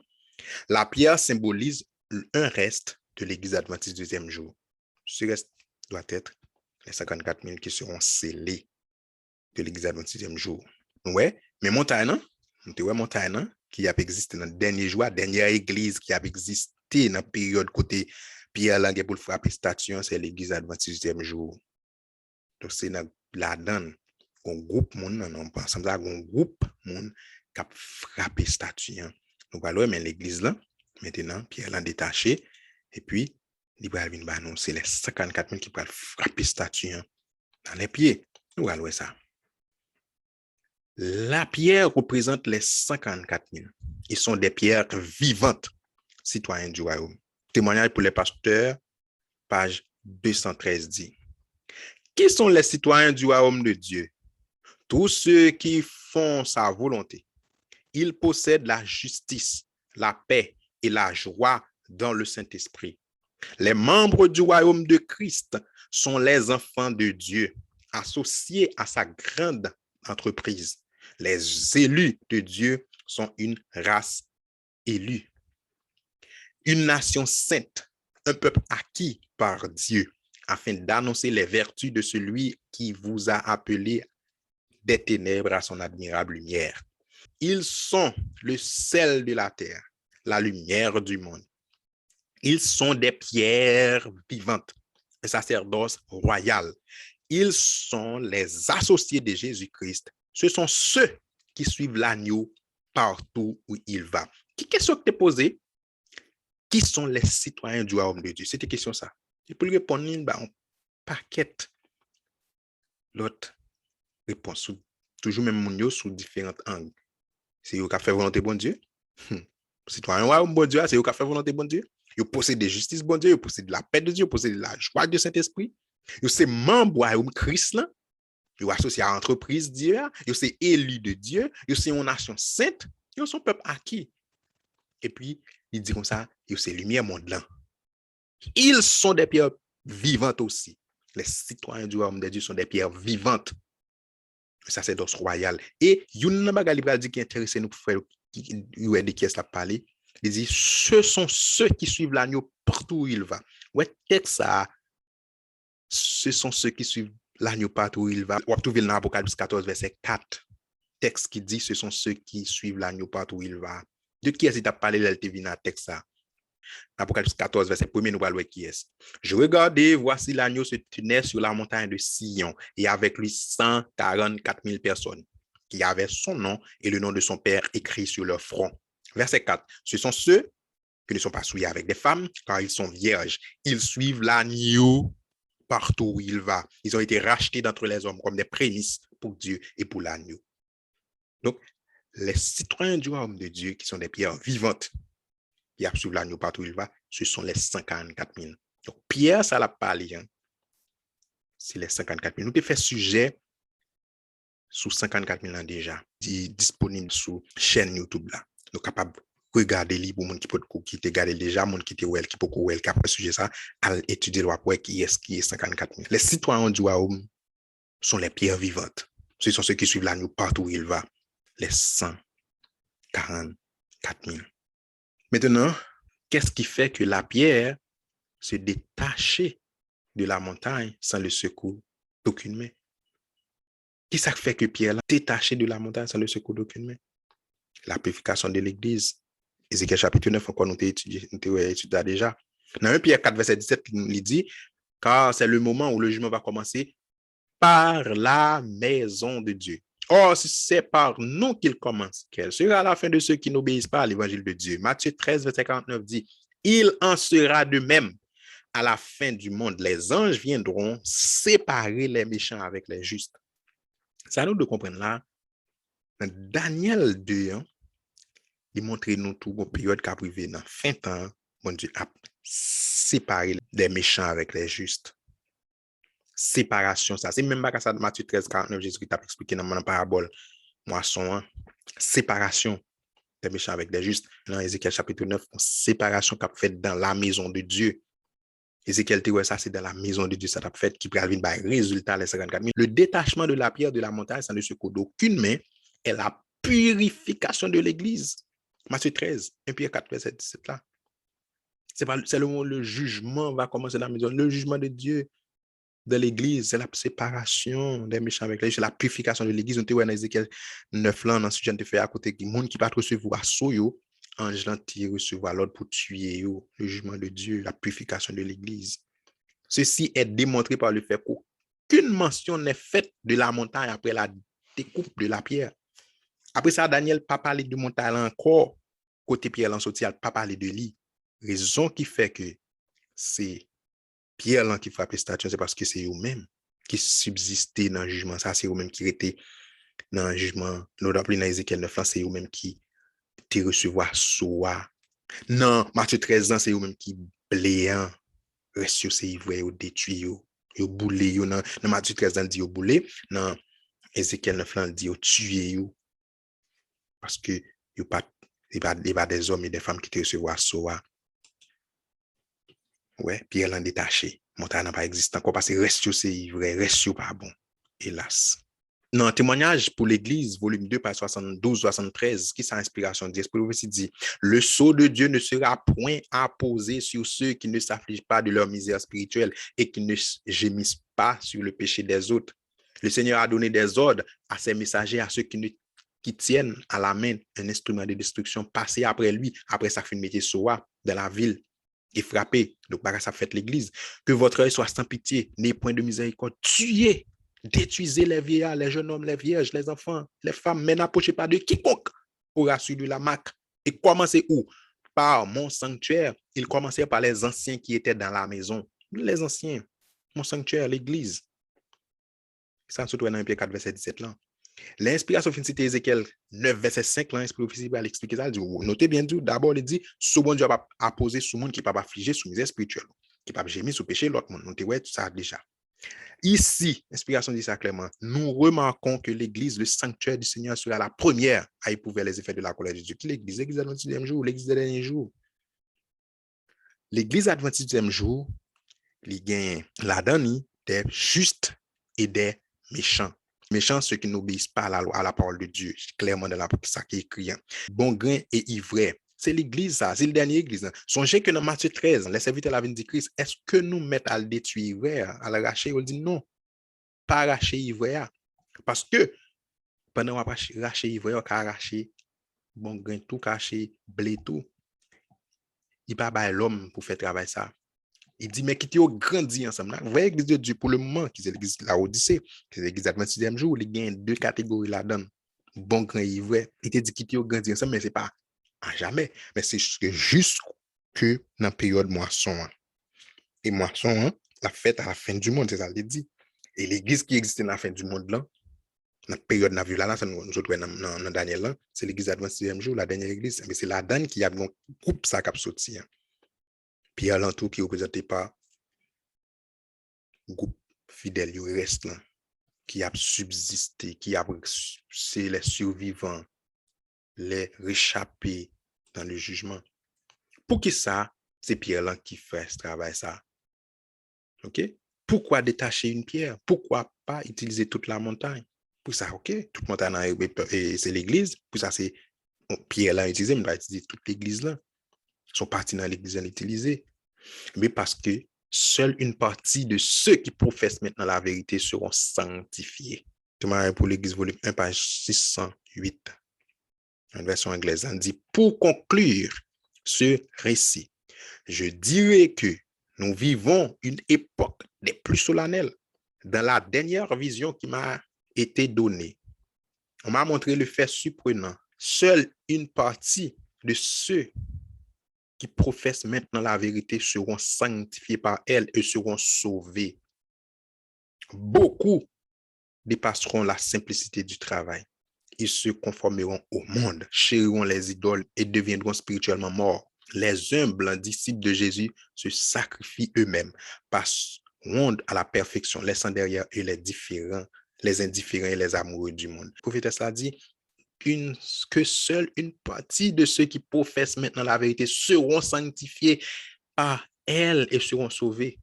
La pierre symbolise un reste de l'église adventiste du 6e jour. Ce reste doit être les 54 000 qui seront scellés de l'église adventiste du 6e jour. Ouais, mais montagne, qui a existé dans le dernier jour, la dernière église qui a existé dans la période côté Pierre Langue pour frapper statue, c'est l'église adventiste du 6e jour. Donc, c'est dans la donne, un groupe monde, on pense à un groupe monde qui a frappé statue. Donc, alors, mais l'église là, maintenant, Pierre Langue détaché, et puis, il va venir annoncer les 54 000 qui peuvent frapper statue dans les pieds. Nous allons ça. La pierre représente les 144 000. Ils sont des pierres vivantes, citoyens du royaume. Témoignage pour les pasteurs, page 213 dit. Qui sont les citoyens du royaume de Dieu? Tous ceux qui font sa volonté. Ils possèdent la justice, la paix et la joie dans le Saint-Esprit. Les membres du royaume de Christ sont les enfants de Dieu, associés à sa grande entreprise. Les élus de Dieu sont une race élue, une nation sainte, un peuple acquis par Dieu, afin d'annoncer les vertus de celui qui vous a appelé des ténèbres à son admirable lumière. Ils sont le sel de la terre, la lumière du monde. Ils sont des pierres vivantes, un sacerdoce royal. Ils sont les associés de Jésus-Christ. Ce sont ceux qui suivent l'agneau partout où il va. Quelle question que tu as posée? Qui sont les citoyens du royaume de Dieu? C'était question ça. Et pour lui répondre, on paquet l'autre réponse. Toujours même mon sous différents angles. C'est eux qui fait volonté bon Dieu. Citoyen royaume bon Dieu, c'est eux qui fait volonté bon Dieu. Ils possèdent de justice bon Dieu, ils possèdent la paix de Dieu, ils possèdent la joie du Saint-Esprit. Ils sont membres du royaume Christ là. Ils sont associés à l'entreprise Dieu, ils sont élus de Dieu, ils sont une nation sainte, ils sont peuple acquis. Et puis, il dit comme ça, ils sont lumière monde là. Ils sont des pierres vivantes aussi. Les citoyens du royaume de Dieu sont des pierres vivantes. Le sacerdoce royal. Et il y a une chose qui intéresse nous pour faire qui est là parler. Il dit, ce sont ceux qui suivent l'agneau partout où il va. Ouais, texte ça. Ce sont ceux qui suivent l'agneau partout où il va. On trouve dans Apocalypse 14, verset 4. Texte qui dit, ce sont ceux qui suivent l'agneau partout où il va. De qui est-ce que tu as parlé là, tu viens texte ça? Apocalypse 14, verset 1, nous allons qui est. Je regardais, voici l'agneau se tenait sur la montagne de Sion, et avec lui 144 000 personnes, qui avaient son nom et le nom de son père écrit sur leur front. Verset 4. Ce sont ceux qui ne sont pas souillés avec des femmes, car ils sont vierges. Ils suivent l'agneau partout où il va. Ils ont été rachetés d'entre les hommes comme des prémices pour Dieu et pour l'agneau. Donc, les citoyens du royaume de Dieu, qui sont des pierres vivantes, qui suivent l'agneau partout où il va, ce sont les 144 000. Donc, Pierre, ça l'a parlé, hein? C'est les 144 000. Nous avons fait sujet sous 54 000 ans déjà, disponible sur chaîne YouTube là. Nous sommes capables de regarder les pour qui peut qui te regarder déjà, monde qui te well, qui peut well, qui a sujet ça, à étudier le après qui est 54 000. Les citoyens du royaume sont les pierres vivantes. Ce sont ceux qui suivent l'agneau partout où il va. Les 144 000. Maintenant, qu'est-ce qui fait que la pierre se détachait de la montagne sans le secours d'aucune main? Qu'est-ce qui fait que Pierre l'a détaché de la montagne sans le secours d'aucune main? La purification de l'Église. Ézéchiel chapitre 9, encore nous avons étudié déjà. Dans 1 Pierre 4, verset 17, il dit, car c'est le moment où le jugement va commencer par la maison de Dieu. Or, si c'est par nous qu'il commence, quelle sera la fin de ceux qui n'obéissent pas à l'évangile de Dieu? Matthieu 13, verset 49 dit, il en sera de même à la fin du monde. Les anges viendront séparer les méchants avec les justes. Ça nous de comprendre là. Dans Daniel 2, hein, il montre nous tout une période qui a privé dans fin temps, bon Dieu a séparé les méchants avec les justes. Séparation, ça. C'est même pas ça de Matthieu 13, 49, Jésus qui t'a expliqué dans mon parabole. Moisson, hein? Séparation des méchants avec les justes. Dans Ézéchiel chapitre 9, une séparation qu'a fait dans la maison de Dieu. Ézéchiel dit, ouais, ça c'est dans la maison de Dieu, ça t'a fait qui prévient par résultat les 54 000. Le détachement de la pierre de la montagne, ça ne se court d'aucune main, est la purification de l'Église. Matthieu 13, 1 Pierre 4, verset 17 là. C'est le moment où le jugement va commencer dans la maison. Le jugement de Dieu de l'Église, c'est la séparation des méchants avec les, c'est la purification de l'Église. On te voit dans Ézéchiel 9 là, dans ce que je te fais à côté, qui monde qui va recevoir sous ange gentil recevoir l'ordre pour tuer le jugement de Dieu, la purification de l'Église. Ceci est démontré par le fait qu'aucune mention n'est faite de la montagne après la découpe de la pierre. Après ça, Daniel n'a pas parlé de montagne encore. Côté Pierre Lansorti, il n'a pas parlé de lui. Raison qui fait que c'est Pierre qui frappe statue, c'est parce que c'est eux-mêmes qui subsistaient dans le jugement. Ça, c'est eux-mêmes qui étaient dans le jugement, nous rappelons dans Ézéchiel 9, c'est eux-mêmes qui te recevoir soi. Non, Matthieu 13 ans, c'est eux-mêmes qui bléant, reste c'est ivre, ou détruit, ou boulé, dans Matthieu 13 ans, dit ou boulé, dans Ézéchiel 9, dit ou tué, parce que il n'y a pas des hommes et des femmes qui te recevoir soi. Ouais, puis elle en détaché. Montagne n'a pas existé encore parce que reste c'est vrai, reste pas bon. Hélas. Dans témoignage pour l'Église, volume 2, page 72-73, qui est sa inspiration dit, prophétie dit, le sceau de Dieu ne sera point apposé sur ceux qui ne s'affligent pas de leur misère spirituelle et qui ne gémissent pas sur le péché des autres. Le Seigneur a donné des ordres à ses messagers, à ceux qui tiennent à la main un instrument de destruction, passer après lui, après sa fin de métier soa dans la ville et frapper. Donc, ça fait l'Église. Que votre œil soit sans pitié, n'ayez point de miséricorde, tuez. Détruisez les vieillards, les jeunes hommes, les vierges, les enfants, les femmes, mais n'approchez pas de quiconque aura suivi la marque. Et commencez où? Par mon sanctuaire. Il commençait par les anciens qui étaient dans la maison. Les anciens, mon sanctuaire, l'église. Ça se trouve dans 1 Pierre 4, verset 17 là. L'inspiration fin cité Ézéchiel 9, verset 5 là, l'esprit va l'expliquer ça. Notez bien, d'abord, il dit, ce bon Dieu a posé sur le monde qui n'est pas affligé sous misère spirituelle, qui n'est pas gémir sous péché, l'autre monde. Notez, ouais, tout ça déjà. Ici, l'inspiration dit ça clairement, nous remarquons que l'église, le sanctuaire du Seigneur sera la première à éprouver les effets de la colère de Dieu. Qui l'église? L'église adventiste du 10e jour, l'église des derniers jours. L'église adventiste du 10e jour, il gagne la donne des justes et des méchants. Méchants, ceux qui n'obéissent pas à la parole de Dieu, clairement dans ça qui est écrit. Bon grain et ivraie. C'est l'église, ça, c'est le dernier église. Songez que dans Matthieu 13, les serviteurs de la vie de Christ, est-ce que nous mettons à le détruire, à l'arracher? On dit non, pas arracher ivraie. Parce que pendant qu'on a arraché ivraie, on a arraché bon grain tout, arraché blé tout. Il n'y a pas l'homme pour faire travail ça. Il dit, mais qui ont grandi ensemble. Vous voyez l'église de Dieu pour le moment, qui est l'église de la Odyssée, qui est l'église adventiste du 10e jour, il y a deux catégories là-dedans. Bon grain et ivraie. Il te dit qui ont grandi ensemble, mais ce n'est pas à jamais. Mais c'est juste que dans la période moisson. Et moisson, la fête à la fin du monde, c'est ça qu'il dit. Et l'église qui existe dans la fin du monde, là, dans la période de la là, nous autres dans Daniel, là, c'est l'église adventiste du 10e jour, la dernière église. Mais c'est la donne qui a un groupe ça qui a sorti. Puis à l'entour qui est représenté par groupe fidèle, il reste là, qui a subsisté, c'est les survivants, les réchappés dans le jugement. Pour qui ça, c'est Pierre là qui fait ce travail ça. OK? Pourquoi détacher une pierre? Pourquoi pas utiliser toute la montagne? Pour ça, OK, toute montagne c'est l'église. Pour ça, c'est Pierre là utilisé, mais il va utiliser toute l'église là. Son parti dans l'église à l'utiliser. Mais parce que seule une partie de ceux qui professent maintenant la vérité seront sanctifiés. Pour l'Église, volume 1, page 608, en version anglaise, on dit, pour conclure ce récit, je dirais que nous vivons une époque des plus solennelles. Dans la dernière vision qui m'a été donnée, on m'a montré le fait surprenant. Seule une partie de ceux qui professent maintenant la vérité seront sanctifiés par elle et seront sauvés. Beaucoup dépasseront la simplicité du travail. Ils se conformeront au monde, chériront les idoles et deviendront spirituellement morts. Les humbles disciples de Jésus se sacrifient eux-mêmes, passeront à la perfection, laissant derrière eux les indifférents et les amoureux du monde. Le prophète a dit que seule une partie de ceux qui professent maintenant la vérité seront sanctifiés par elle et seront sauvés.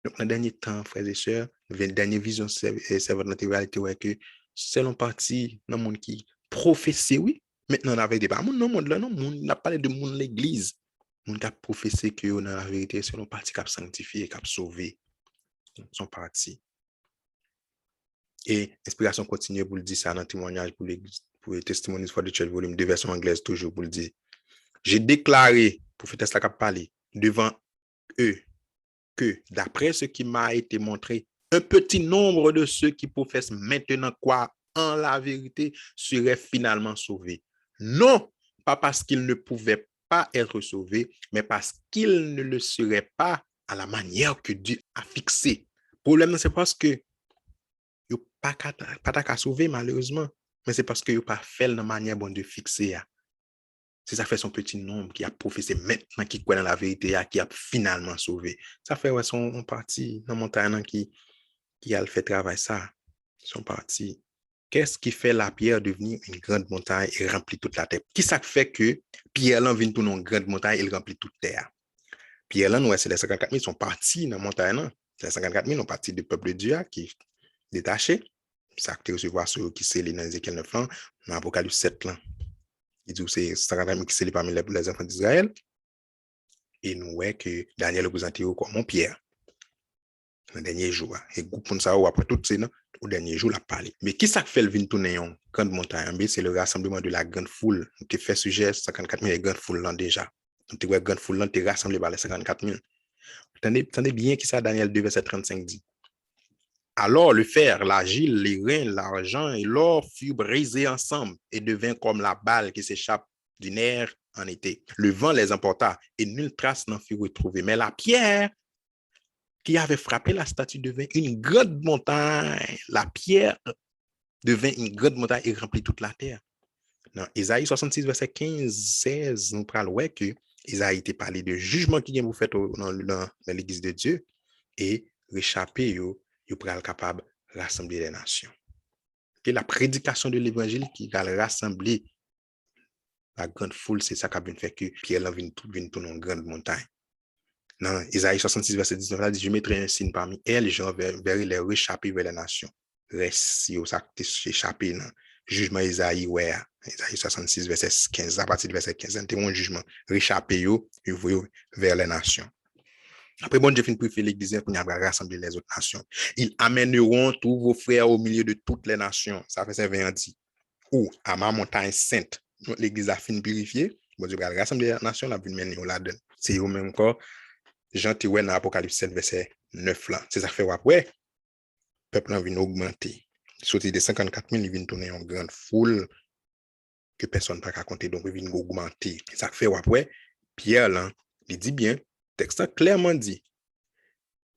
Donc, dans le dernier temps, frères et sœurs, la dernière vision servante de la réalité, ouais, que seule une partie dans le monde qui professait, oui, maintenant la vérité. Pas mon monde là, non, on n'a pas parlé de monde l'église. On a professé que dans la vérité, c'est une partie qui a sanctifié, qui a sauvé. Son parti. Et l'inspiration continue pour le dire ça dans le témoignage pour l'église, pour le Testimonies for the Church, volume 2, version anglaise, toujours pour le dire. J'ai déclaré, prophétesse la cap parler, devant eux, que d'après ce qui m'a été montré, un petit nombre de ceux qui professent maintenant croire en la vérité seraient finalement sauvés. Non, pas parce qu'ils ne pouvaient pas être sauvés, mais parce qu'ils ne le seraient pas à la manière que Dieu a fixé. Le problème, c'est parce que ils n'ont pas qu'à sauver, malheureusement. Mais c'est parce que vous pas fait de manière bonne de fixer. C'est ça fait son petit nombre qui a professé maintenant, qui croit dans la vérité, qui a finalement sauvé. Ça fait ouais, son parti dans la montagne qui a fait travail ça. Son parti. Qu'est-ce qui fait la pierre devenir une grande montagne et remplir toute la terre? Qui ça fait que pierre là vient pour une grande montagne et il remplit toute terre? Pierre là, c'est les 54 000 sont partis dans la montagne. Les 54 000 sont partis du peuple de Dieu qui est détaché. Ça a été recevoir ceux qui c'est dans Ézéchiel 9 ans, dans Apocalypse 7 là. Il dit que c'est 50 000 qui c'est parmi les enfants d'Israël. Et nous voyons que Daniel représenté comme mon pierre. Dans le dernier jour. Et groupe pour ça, après tout c'est au dernier jour, la parlé. Mais qui ça fait le vin tourner en grande montagne? C'est le rassemblement de la grande foule qui fait sujet 54 000 et grande foule là déjà. Donc, tu vois, grande foule là, tu es rassemblé par les 54 000. Attendez bien qui ça, Daniel 2, verset 35 dit. Alors le fer, l'argile, les reins, l'argent et l'or furent brisés ensemble et devinrent comme la balle qui s'échappe du nerf en été. Le vent les emporta et nulle trace n'en fut retrouvée. Mais la pierre qui avait frappé la statue devint une grande montagne. La pierre devint une grande montagne et remplit toute la terre. Dans Isaïe 66, verset 15, 16, nous parlons que Isaïe était parlé de jugement qui vient vous faire dans l'église de Dieu et réchapper, vous pourrez être capable de rassembler les nations. Et la prédication de l'évangile qui va rassembler la grande foule, c'est ça qui a fait que Pierre vient tourner une grande montagne. Dans Isaïe 66, verset 19, là, dit, je mettrai un signe parmi elles, je verrai les réchapper vers les nations. Reste si vous avez échappé dans jugement Isaïe, ouais, Isaïe 66, verset 15, à partir du verset 15, c'est un jugement réchappé vers les nations. Après, bon Dieu fin préféré l'église pour rassembler les autres nations. Ils amèneront tous vos frères au milieu de toutes les nations. Ça fait ça, dit. Ou à ma montagne sainte, l'église a fini purifiée. Bon Dieu va rassembler les nations, la vie mener là-dedans. C'est au même corps. Jean Théoué dans Apocalypse 7, verset 9 là. C'est ça fait après. Le peuple a venu augmenter. Sorti de 54 000, il vient tourner en grande foule que personne n'a pas compter. Donc, il vient augmenter. Ça fait après. Pierre là, il dit bien, le texte clairement dit.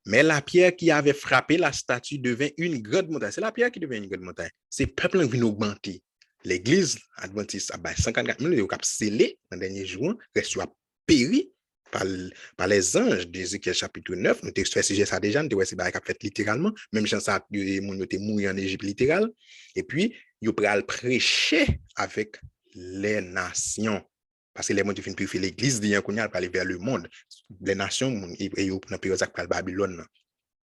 Mais la pierre qui avait frappé la statue devint une grande montagne. C'est la pierre qui devient une grande montagne. C'est le peuple qui vient augmenter. L'église adventiste, 54 000, il a scellé dans le dernier jour, reste péri par les anges d'Ézéchiel chapitre 9. Nous avons fait sujet ça déjà, nous avons fait littéralement. Même si ça a mouru en Égypte littéral. Et puis, il a prêcher avec les nations. Parce que les gens qui finissent purifier l'église, ils vont aller vers le monde. Les nations, ils ont une période de Babylone.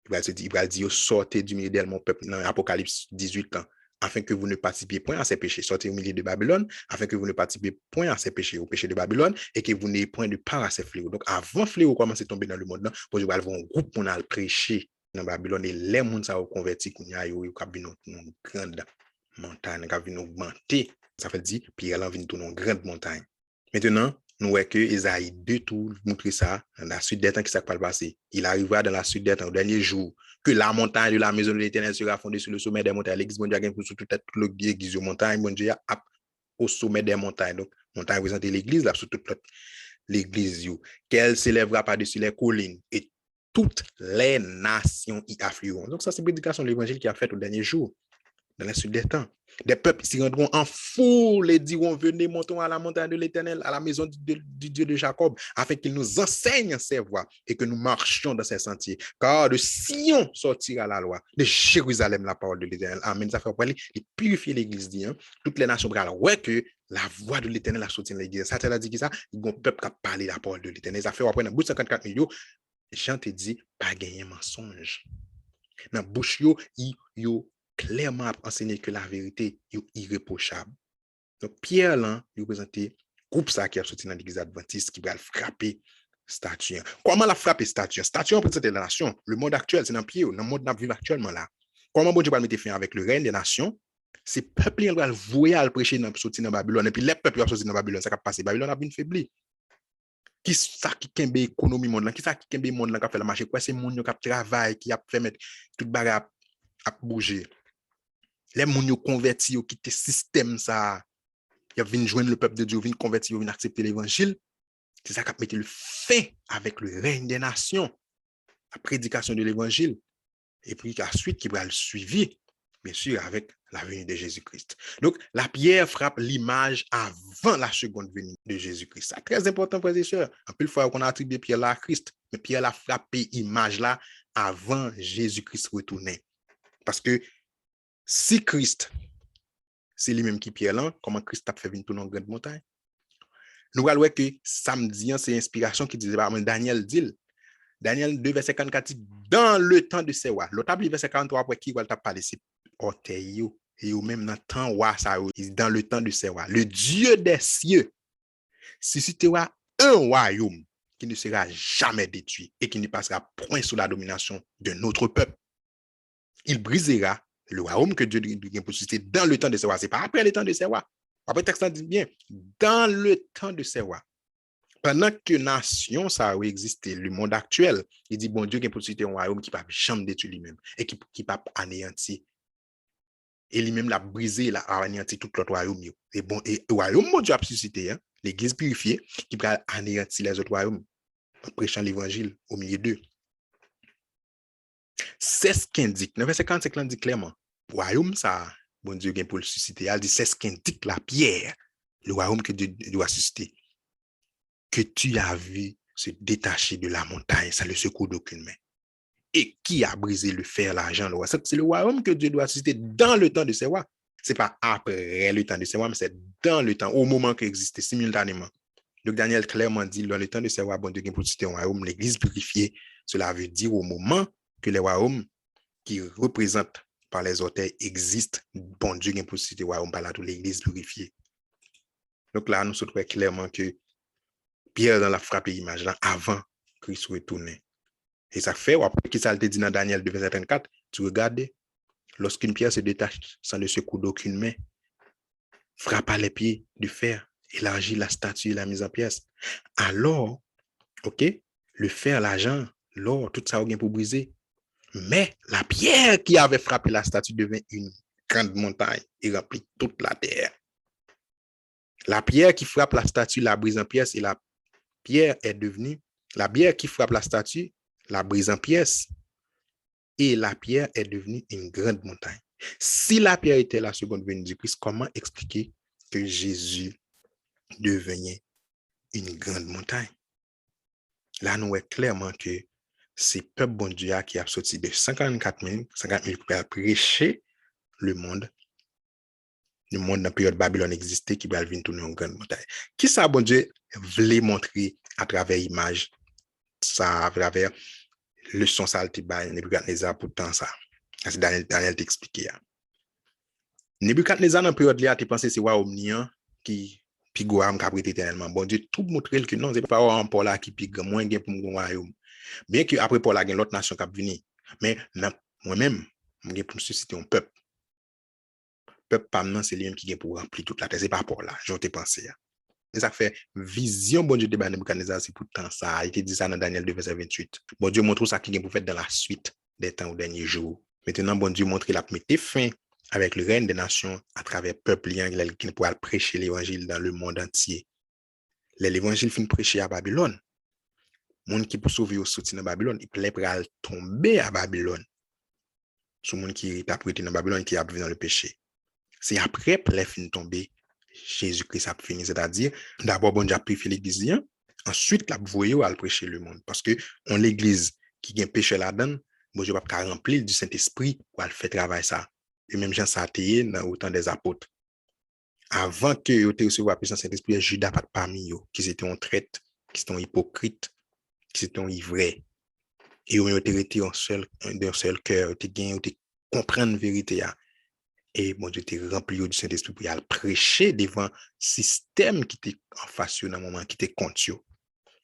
Il va dire, sortez du milieu de mon peuple dans Apocalypse 18 ans, afin que vous ne participiez point à ces péchés. Sortez au milieu de Babylone, afin que vous ne participiez point à ces péchés, au péché de Babylone, et que vous n'ayez point de part à ces fléaux. Donc, avant fléaux commence à tomber dans le monde, pour vous avoir un groupe pour aller prêcher dans Babylone, et les gens sont convertis, ils ont une grande montagne, ils ont augmenté. Ça fait dire, puis ils ont une grande montagne. Maintenant, nous voyons que Isaïe 2 tout montrer ça dans la suite des temps qui s'est passé. Il arrivera dans la suite des temps, au dernier jour, que la montagne de la maison de l'Éternel sera fondée sur le sommet des montagnes. L'église mondiale pour sur toute l'église montagne, bon Dieu, au sommet des montagnes. Donc, montagne représente l'église, là, sur toute l'église, qu'elle s'élèvera par-dessus les collines et toutes les nations y afflueront. Donc, ça, c'est prédication de l'évangile qui a fait au dernier jour, dans la suite des temps. Des peuples s'y rendront en foule et diront, venez, montons à la montagne de l'Éternel, à la maison du Dieu de Jacob, afin qu'il nous enseigne ses voies et que nous marchions dans ses sentiers. Car de Sion sortira la loi, de Jérusalem la parole de l'Éternel. Amen. Ça fait pour aller purifier l'église. Toutes les nations pourraient ouais que la voix de l'Éternel a sorti dans l'église. Ça t'a dit que ça, il y a un peuple qui a parlé la parole de l'Éternel. Ça fait après, dans le bout de 54 millions, Jean te dit, pas gagner mensonge. Dans la bouche, il clairement enseigné que la vérité est irréprochable. Donc, Pierre, là, il représente le groupe ça qui a sorti dans l'église adventiste qui va frapper statue. Comment la frapper statue? Statue représente la nation. Le monde actuel, c'est dans Pierre, dans le monde qu'on vit actuellement là. Comment bon Dieu va mettre fin avec le règne des nations? C'est le peuple qui va vouer à le prêcher dans sortir dans Babylone. Et puis, les peuples qui vont sortir dans Babylone, ça va passer. Babylone a bien faibli. Qui ça qui kembe économie monde là? Qui ça qui kembe monde là qui a fait le marché? Quoi, c'est monde qui a travaillé, qui a fait mettre toute bagarre à bouger. Les gens qui convertis, qui quittent le système, ça, ils viennent joindre le peuple de Dieu, ils viennent convertir, ils viennent accepter l'évangile. C'est ça qui a mis le fin avec le règne des nations, la prédication de l'évangile. Et puis, ensuite, qui va le suivre bien sûr, avec la venue de Jésus-Christ. Donc, la pierre frappe l'image avant la seconde venue de Jésus-Christ. C'est très important, frères et sœurs. En plus, il faut qu'on attribue Pierre là à Christ, mais Pierre l'a frappé image là avant Jésus-Christ retourner. Parce que si Christ, c'est lui-même qui Pierre là, comment Christ a fait venir tout dans une grande montagne? Nous allons voir que samedi, c'est inspiration qui disait, Daniel dit, Daniel 2, verset 44, dans le temps de ces rois. L'autre verset 43, après qui va parler, c'est orteil, et même dans le temps roi, ça, dans le temps de ces rois. Le Dieu des cieux suscitera un royaume qui ne sera jamais détruit et qui ne passera point sous la domination de notre peuple. Il brisera le royaume que Dieu a pour susciter dans le temps de ces rois. Ce n'est pas après le temps de ces rois. Après, le texte dit bien, dans le temps de ces rois. Pendant que nation, ça a existé, le monde actuel, il dit, bon Dieu, qui a possibilité un royaume qui ne peut jamais détruire lui-même et qui ne peut anéantir. Et lui-même l'a brisé, l'a anéanti tout l'autre royaume. Et bon, et le royaume, mon Dieu a suscité, hein, l'église purifiée, qui peut anéantir les autres royaumes, en prêchant l'évangile au milieu d'eux. C'est ce qu'indique, le verset 45 là dit clairement, le royaume, ça, bon Dieu, pour le susciter, elle dit, c'est ce qu'indique la pierre, le royaume que Dieu doit susciter. Que tu as vu se détacher de la montagne, ça le secoue d'aucune main. Et qui a brisé le fer, l'argent, le roi? C'est le royaume que Dieu doit susciter dans le temps de ses rois. Ce n'est pas après le temps de ses rois, mais c'est dans le temps, au moment qu'il existait simultanément. Donc Daniel clairement dit, dans le temps de ses rois, bon Dieu, pour susciter un royaume, l'église purifiée, cela veut dire au moment que les royaumes qui représentent par les orteils existent, bon Dieu, pour susciter un royaume par là, toute l'église purifiée. Donc là, nous trouvons clairement que Pierre dans la frappe image là avant Christ retourne. Et ça fait, après qui ça a été dit dans Daniel 2, verset 34, tu regardes, lorsqu'une pierre se détache sans le secours d'aucune main, frappe à les pieds du fer, élargit la statue et la mise en pièces. Alors, ok, le fer, l'argent, l'or, tout ça vient pour briser. Mais la pierre qui avait frappé la statue devint une grande montagne et remplit toute la terre. La pierre qui frappe la statue la brise en pièces et la pierre qui frappe la statue la brise en pièces et la pierre est devenue une grande montagne. Si la pierre était la seconde venue du Christ, comment expliquer que Jésus devenait une grande montagne? Là, nous voyons clairement que c'est le peuple bon Dieu qui a sorti de 50 000 pour prêcher le monde dans la période Babylone existait qui va venir tourner une grande montagne. Qui ça, bon Dieu, voulait montrer à travers l'image, ça, à travers le son saltiba, Nebuchadnezzar pour tant ça. C'est Daniel t'expliquer. Nebuchadnezzar dans la période là, tu pensé c'est wa omniant qui pigoam qui abrite éternellement. Bon Dieu, tout montrer que non, c'est pas un Paul là qui pigue moins gain pour mon royaume. Bien que après Paul là gain l'autre nation qui venir. Mais moi-même, je pour susciter un peuple. Peuple pas non, c'est lui-même qui gain pour remplir toute la terre, c'est pas Paul là, j'en t'ai pensé. Et ça fait vision, bon Dieu, de Nebuchadnezzar, c'est pourtant ça. Il te dit ça dans Daniel 2, verset 28. Bon Dieu montre ça qui est pour faire dans la suite des temps ou derniers jours. Maintenant, bon Dieu montre qu'il a mis fin avec le règne des nations à travers le peuple qui ne pourra prêcher l'évangile dans le monde entier. L'évangile finit prêcher à Babylone. Le monde qui peut sauver au soutien de Babylone, il peut tomber à Babylone. Ce monde qui est prêté dans Babylone, qui a vécu dans le péché. C'est après que les fin tomber. Jésus-Christ a fini, c'est-à-dire, d'abord, bon Dieu a purifié l'église, ensuite, la voyé à prêcher le monde. Parce que on l'église qui a péché là-dedans, bon Dieu va pas remplir du Saint-Esprit pour faire travail ça. Et même Jean Sarté dans autant des apôtres. Avant que vous ayez reçu la puissance du Saint-Esprit, Judas pas parmi eux, qui étaient en traite, qui étaient hypocrites, qui étaient ivrés. Et ils ont été d'un seul cœur, ils ont comprendre la vérité. Et bon Dieu t'es rempli du Saint-Esprit pour y aller prêcher devant le système qui était en face dans le moment, qui était contre eux.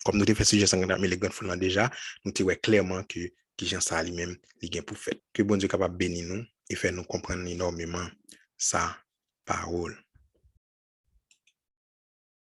Comme nous avons fait sujet 50 000 les grands foules déjà, nous avons clairement que Jean ça lui-même, il est pour faire. Que bon Dieu capable de bénir nous et faire nous comprendre énormément sa parole.